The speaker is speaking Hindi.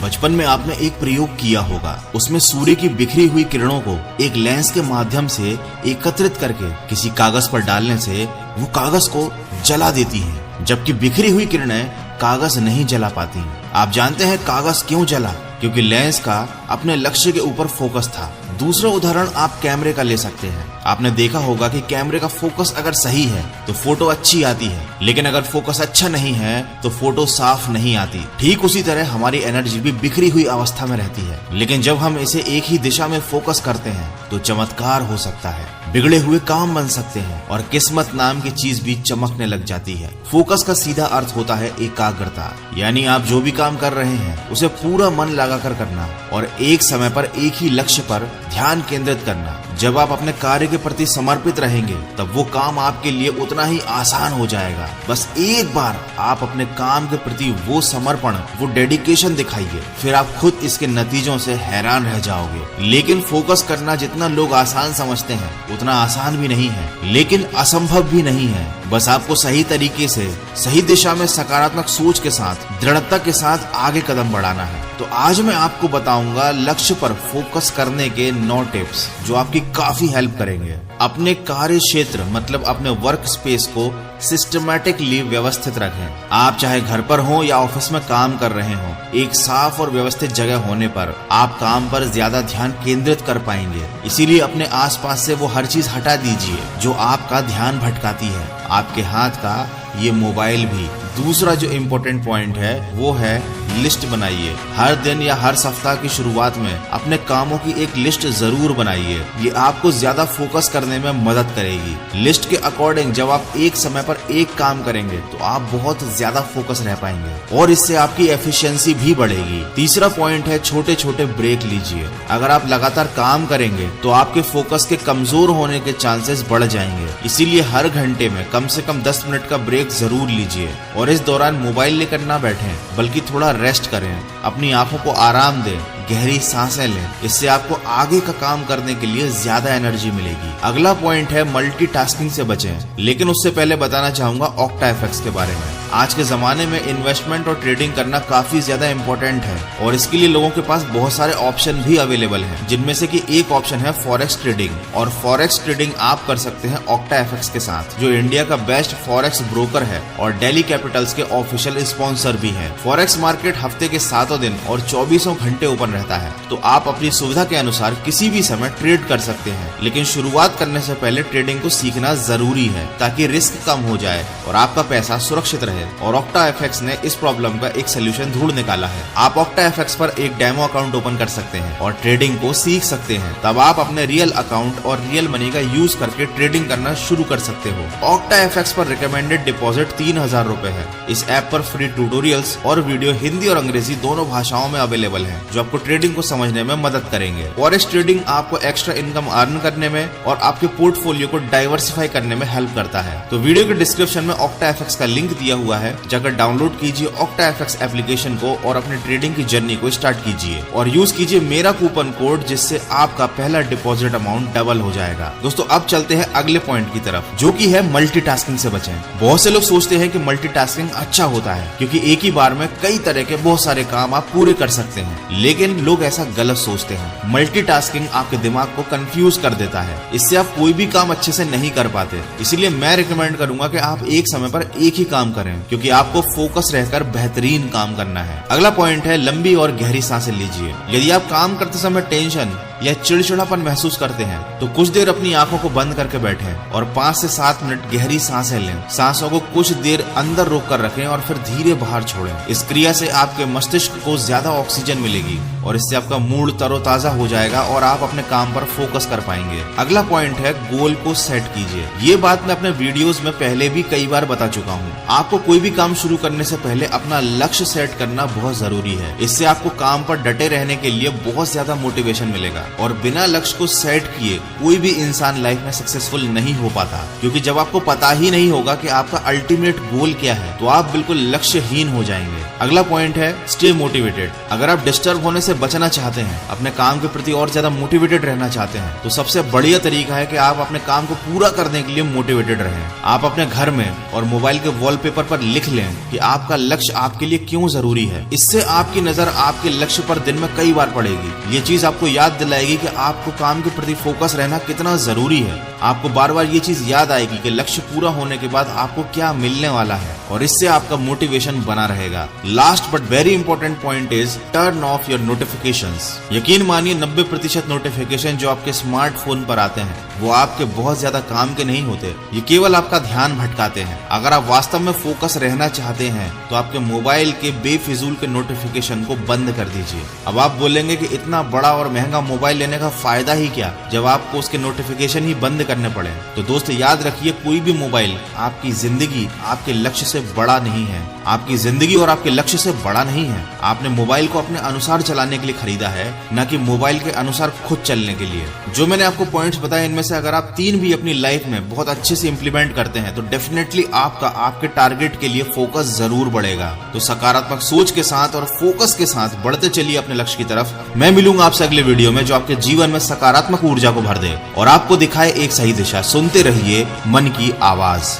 बचपन में आपने एक प्रयोग किया होगा, उसमें सूर्य की बिखरी हुई किरणों को एक लेंस के माध्यम से एकत्रित करके किसी कागज पर डालने से वो कागज को जला देती हैं, जबकि बिखरी हुई किरणें कागज नहीं जला पाती। आप जानते हैं कागज क्यों जला? क्योंकि लेंस का अपने लक्ष्य के ऊपर फोकस था। दूसरा उदाहरण आप कैमरे का ले सकते हैं। आपने देखा होगा कि कैमरे का फोकस अगर सही है तो फोटो अच्छी आती है, लेकिन अगर फोकस अच्छा नहीं है तो फोटो साफ नहीं आती। ठीक उसी तरह हमारी एनर्जी भी बिखरी हुई अवस्था में रहती है, लेकिन जब हम इसे एक ही दिशा में फोकस करते हैं तो चमत्कार हो सकता है, बिगड़े हुए काम बन सकते हैं और किस्मत नाम की चीज भी चमकने लग जाती है। फोकस का सीधा अर्थ होता है एकाग्रता, यानी आप जो भी काम कर रहे हैं उसे पूरा मन लगाकर करना और एक समय पर एक ही लक्ष्य पर ध्यान केंद्रित करना। जब आप अपने कार्य के प्रति समर्पित रहेंगे तब वो काम आपके लिए उतना ही आसान हो जाएगा। बस एक बार आप अपने काम के प्रति वो समर्पण, वो डेडिकेशन दिखाइए, फिर आप खुद इसके नतीजों से हैरान रह जाओगे। लेकिन फोकस करना जितना लोग आसान समझते हैं उतना आसान भी नहीं है, लेकिन असंभव भी नहीं है। बस आपको सही तरीके से, सही दिशा में सकारात्मक सोच के साथ, दृढ़ता के साथ आगे कदम बढ़ाना है। तो आज मैं आपको बताऊंगा लक्ष्य पर फोकस करने के 9 टिप्स जो आपकी काफी हेल्प करेंगे। अपने कार्य क्षेत्र मतलब अपने वर्क स्पेस को सिस्टमैटिकली व्यवस्थित रखें। आप चाहे घर पर हो या ऑफिस में काम कर रहे हो, एक साफ और व्यवस्थित जगह होने पर आप काम पर ज्यादा ध्यान केंद्रित कर पाएंगे। इसीलिए अपने आसपास से वो हर चीज हटा दीजिए जो आपका ध्यान भटकाती है, आपके हाथ का ये मोबाइल भी। दूसरा जो इम्पोर्टेंट पॉइंट है वो है लिस्ट बनाइए। हर दिन या हर सप्ताह की शुरुआत में अपने कामों की एक लिस्ट जरूर बनाइए। ये आपको ज्यादा फोकस करने में मदद करेगी। लिस्ट के अकॉर्डिंग जब आप एक समय पर एक काम करेंगे तो आप बहुत ज्यादा फोकस रह पाएंगे और इससे आपकी एफिशिएंसी भी बढ़ेगी। तीसरा पॉइंट है छोटे छोटे ब्रेक लीजिए। अगर आप लगातार काम करेंगे तो आपके फोकस के कमजोर होने के चांसेस बढ़ जाएंगे। इसीलिए हर घंटे में कम से कम 10 मिनट का ब्रेक जरूर लीजिए और इस दौरान मोबाइल लेकर ना बैठें, बल्कि थोड़ा रेस्ट करें, अपनी आंखों को आराम दें, गहरी सांसें लें। इससे आपको आगे का काम करने के लिए ज्यादा एनर्जी मिलेगी। अगला पॉइंट है मल्टीटास्किंग से बचें, लेकिन उससे पहले बताना चाहूंगा ऑक्टा इफेक्ट्स के बारे में। आज के जमाने में इन्वेस्टमेंट और ट्रेडिंग करना काफी ज्यादा इम्पोर्टेंट है और इसके लिए लोगों के पास बहुत सारे ऑप्शन भी अवेलेबल हैं, जिनमें से कि एक ऑप्शन है फॉरेक्स ट्रेडिंग। और फॉरेक्स ट्रेडिंग आप कर सकते हैं ऑक्टा इफेक्ट्स के साथ, जो इंडिया का बेस्ट फॉरेक्स ब्रोकर है और डेली कैपिटल्स के ऑफिशियल स्पॉन्सर भी है। फॉरेक्स मार्केट हफ्ते के 7 दिन और 24 घंटे ओपन रहता है, तो आप अपनी सुविधा के अनुसार किसी भी समय ट्रेड कर सकते हैं। लेकिन शुरुआत करने से पहले ट्रेडिंग को सीखना जरूरी है ताकि रिस्क कम हो जाए और आपका पैसा सुरक्षित रहे। और ऑक्टा एफएक्स ने इस प्रॉब्लम का एक सोल्यूशन ढूंढ निकाला है। आप ऑक्टा एफएक्स पर एक डेमो अकाउंट ओपन कर सकते हैं और ट्रेडिंग को सीख सकते हैं। तब आप अपने रियल अकाउंट और रियल मनी का यूज करके ट्रेडिंग करना शुरू कर सकते हो। ऑक्टा एफएक्स पर रिकमेंडेड डिपॉजिट 3000 रुपए है। इस ऐप पर फ्री ट्यूटोरियल्स और वीडियो हिंदी और अंग्रेजी दोनों भाषाओं में अवेलेबल है, जो आपको ट्रेडिंग को समझने में मदद करेंगे। फॉरेक्स ट्रेडिंग आपको एक्स्ट्रा इनकम अर्न करने में और आपके पोर्टफोलियो को डाइवर्सिफाई करने में हेल्प करता है। तो वीडियो के डिस्क्रिप्शन में ऑक्टा एफएक्स का लिंक दिया हुआ है, जाकर डाउनलोड कीजिए ऑक्टा एफएक्स एप्लीकेशन को और अपनी ट्रेडिंग की जर्नी को स्टार्ट कीजिए और यूज कीजिए मेरा कूपन कोड, जिससे आपका पहला डिपॉजिट अमाउंट डबल हो जाएगा। दोस्तों अब चलते हैं अगले पॉइंट की तरफ, जो कि है मल्टीटास्किंग से बचें। बहुत से लोग सोचते हैं कि मल्टीटास्किंग अच्छा होता है क्योंकि एक ही बार में कई तरह के बहुत सारे काम आप पूरे कर सकते हैं, लेकिन लोग ऐसा गलत सोचते हैं। मल्टीटास्किंग आपके दिमाग को कंफ्यूज कर देता है, इससे आप कोई भी काम अच्छे से नहीं कर पाते। इसलिए मैं रिकमेंड करूंगा कि आप एक समय पर एक ही काम करें, क्योंकि आपको फोकस रहकर बेहतरीन काम करना है। अगला पॉइंट है लंबी और गहरी सांसें लीजिए। यदि आप काम करते समय टेंशन या चिड़चिड़ापन महसूस करते हैं तो कुछ देर अपनी आंखों को बंद करके बैठें और 5 से 7 मिनट गहरी सांसें लें। सांसों को कुछ देर अंदर रोक कर रखें और फिर धीरे बाहर छोड़ें। इस क्रिया से आपके मस्तिष्क को ज्यादा ऑक्सीजन मिलेगी और इससे आपका मूड तरोताजा हो जाएगा और आप अपने काम पर फोकस कर पाएंगे। अगला पॉइंट है गोल को सेट कीजिए। ये बात मैं अपने वीडियोस में पहले भी कई बार बता चुका हूँ। आपको कोई भी काम शुरू करने से पहले अपना लक्ष्य सेट करना बहुत जरूरी है। इससे आपको काम पर डटे रहने के लिए बहुत ज्यादा मोटिवेशन मिलेगा। और बिना लक्ष्य को सेट किए कोई भी इंसान लाइफ में सक्सेसफुल नहीं हो पाता, क्योंकि जब आपको पता ही नहीं होगा कि आपका अल्टीमेट गोल क्या है तो आप बिल्कुल लक्ष्यहीन हो जाएंगे। अगला पॉइंट है स्टे मोटिवेटेड। अगर आप डिस्टर्ब होने से बचना चाहते हैं, अपने काम के प्रति और ज्यादा मोटिवेटेड रहना चाहते हैं, तो सबसे बढ़िया तरीका है कि आप अपने काम को पूरा करने के लिए मोटिवेटेड रहें। आप अपने घर में और मोबाइल के वॉलपेपर पर लिख लें कि आपका लक्ष्य आपके लिए क्यों जरूरी है। इससे आपकी नजर आपके लक्ष्य पर दिन में कई बार पड़ेगी। ये चीज आपको याद दिलाएगी कि आपको काम के प्रति फोकस रहना कितना जरूरी है। आपको बार बार ये चीज याद आएगी कि लक्ष्य पूरा होने के बाद आपको क्या मिलने वाला है, और इससे आपका मोटिवेशन बना रहेगा। Last but very important point is turn off your notifications. यकीन मानिए 90% नोटिफिकेशन जो आपके स्मार्टफोन पर आते हैं वो आपके बहुत ज्यादा काम के नहीं होते, ये केवल आपका ध्यान भटकाते हैं। अगर आप वास्तव में फोकस रहना चाहते हैं तो आपके मोबाइल के बेफिजूल के नोटिफिकेशन को बंद कर दीजिए। अब आप बोलेंगे कि इतना बड़ा और महंगा मोबाइल लेने का फायदा ही क्या जब आपको उसके नोटिफिकेशन ही बंद करने पड़े। तो दोस्त याद रखिए, कोई भी मोबाइल आपकी जिंदगी आपके लक्ष्य से बड़ा नहीं है, आपकी जिंदगी और आपके लक्ष्य से बड़ा नहीं है। आपने मोबाइल को अपने अनुसार चलाने के लिए खरीदा है, न कि मोबाइल के अनुसार खुद चलने के लिए। जो मैंने आपको पॉइंट्स बताए इनमें से अगर आप 3 भी अपनी लाइफ में बहुत अच्छे से इंप्लीमेंट करते हैं तो डेफिनेटली आपके टारगेट के लिए फोकस जरूर बढ़ेगा। तो सकारात्मक सोच के साथ और फोकस के साथ बढ़ते चलिए अपने लक्ष्य की तरफ। मैं मिलूंगा आपसे अगले वीडियो में जो आपके जीवन में सकारात्मक ऊर्जा को भर दे और आपको दिखाए एक सही दिशा। सुनते रहिए मन की आवाज।